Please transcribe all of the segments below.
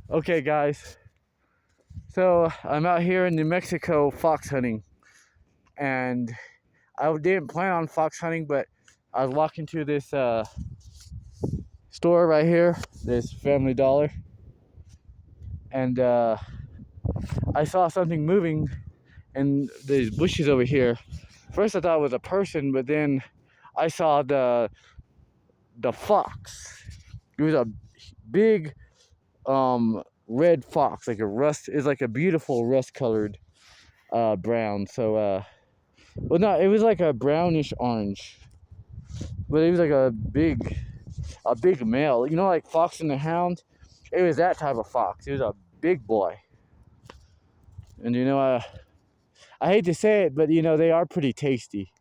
Okay, guys. So I'm out here in New Mexico fox hunting, and I didn't plan on fox hunting, but I was walking to this store right here, this Family Dollar, and I saw something moving in these bushes over here. First, I thought it was a person, but then I saw the fox. It was a big red fox, like a rust. It's like a beautiful rust-colored brown. Well, no, it was like a brownish orange, but it was like a big male. You know, like Fox and the Hound. It was that type of fox. It was a big boy, and I hate to say it, but they are pretty tasty.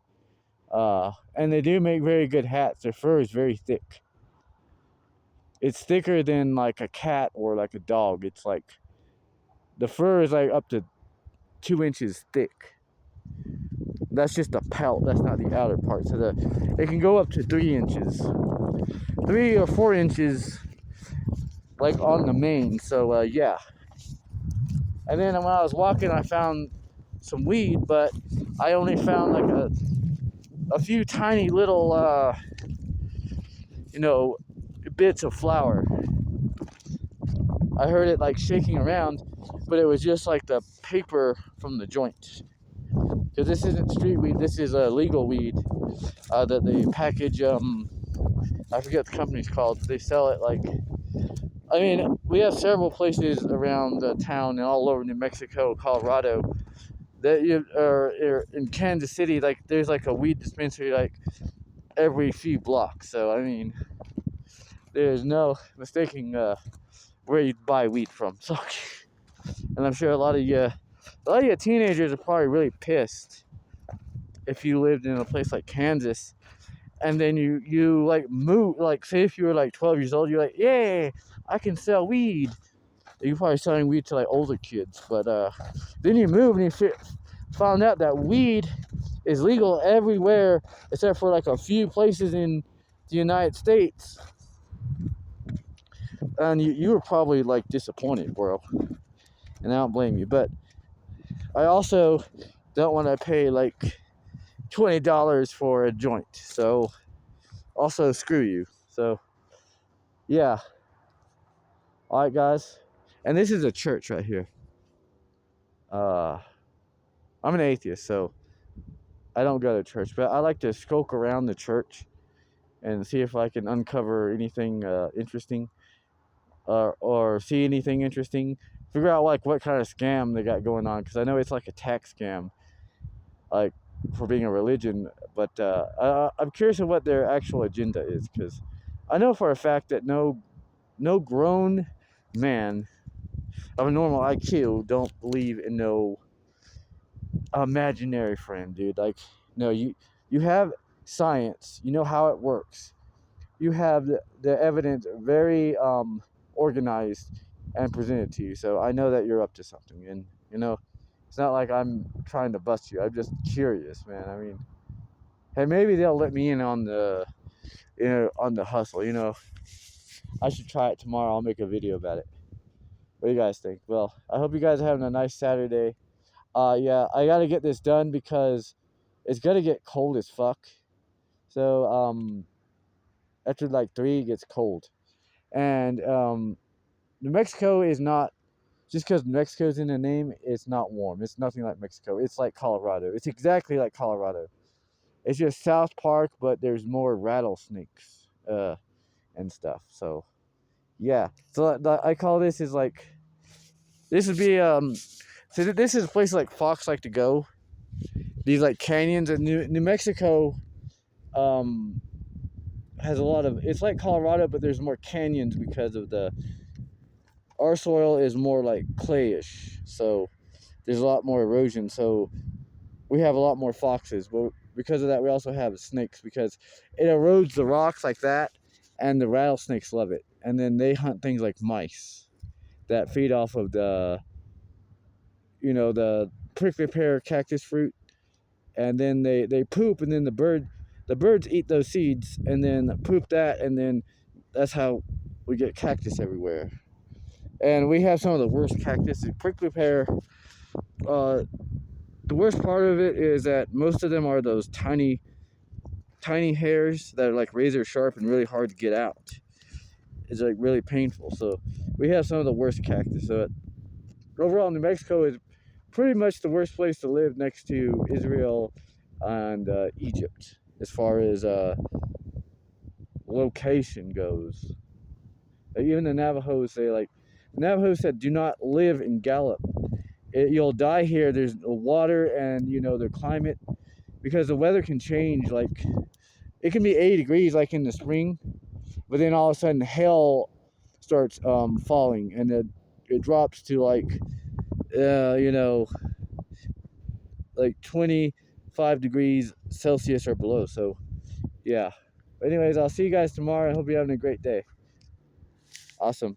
And they do make very good hats. Their fur is very thick. It's thicker than like a cat or like a dog. It's like the fur is like up to 2 inches thick. That's just the pelt. That's not the outer part. So it can go up to 3 inches, 3 or 4 inches, like on the mane. So yeah. And then when I was walking, I found some weed, but I only found like a few tiny little you know bits of flour. I heard it like shaking around, but it was just like the paper from the joint. Because this isn't street weed. This is legal weed that they package. I forget what the company's called. They sell it like. I mean, we have several places around the town and all over New Mexico, Colorado, that are in Kansas City. Like, there's like a weed dispensary like every few blocks. So I mean, there's no mistaking where you buy weed from. So, and I'm sure a lot of you teenagers are probably really pissed if you lived in a place like Kansas, and then you like move, like say if you were like 12 years old, you're like, yeah, I can sell weed. You're probably selling weed to like older kids, but then you move and you found out that weed is legal everywhere except for like a few places in the United States, and you were probably like disappointed, bro. And I don't blame you, but I also don't want to pay like $20 for a joint, so also screw you. So yeah, all right, guys, and this is a church right here. uh I'm an atheist, so I don't go to church, but I like to skulk around the church and see if I can uncover anything interesting, or see anything interesting. Figure out like what kind of scam they got going on, because I know it's like a tax scam, like for being a religion. But I'm curious of what their actual agenda is, because I know for a fact that no grown man of a normal IQ don't believe in no imaginary friend, dude. Like, no, you have science. You know how it works. You have the evidence very organized and presented to you. So I know that you're up to something, and it's not like I'm trying to bust you. I'm just curious, man. I mean, hey, maybe they'll let me in on the hustle. I should try it tomorrow. I'll make a video about it. What do you guys think? Well, I hope you guys are having a nice Saturday. Yeah, I gotta get this done because it's gonna get cold as fuck. So after like 3, it gets cold, and New Mexico is not, just because Mexico's in the name. It's not warm. It's nothing like Mexico. It's like Colorado. It's exactly like Colorado. It's just South Park, but there's more rattlesnakes and stuff. So yeah. So I call this is like, this would be so this is a place like Fox like to go. These like canyons in New Mexico um has a lot of, it's like Colorado, but there's more canyons because of our soil is more like clayish, so there's a lot more erosion, so we have a lot more foxes. But because of that, we also have snakes, because it erodes the rocks like that, and the rattlesnakes love it. And then they hunt things like mice that feed off of the prickly pear cactus fruit, and then they poop, and then the birds eat those seeds and then poop that, and then that's how we get cactus everywhere. and we have some of the worst cactus. The prickly pear, the worst part of it is that most of them are those tiny hairs that are like razor sharp and really hard to get out. It's like really painful. So we have some of the worst cactus. So overall, New Mexico is pretty much the worst place to live next to Israel and Egypt as far as location goes. Even the Navajos say, like, the Navajos said, do not live in Gallup. You'll die here. There's no water, and the climate, because the weather can change. Like, it can be 80 degrees like in the spring, but then all of a sudden hell starts falling, and it drops to like like 25 degrees Celsius or below. So yeah. But anyways, I'll see you guys tomorrow. I hope you're having a great day. Awesome.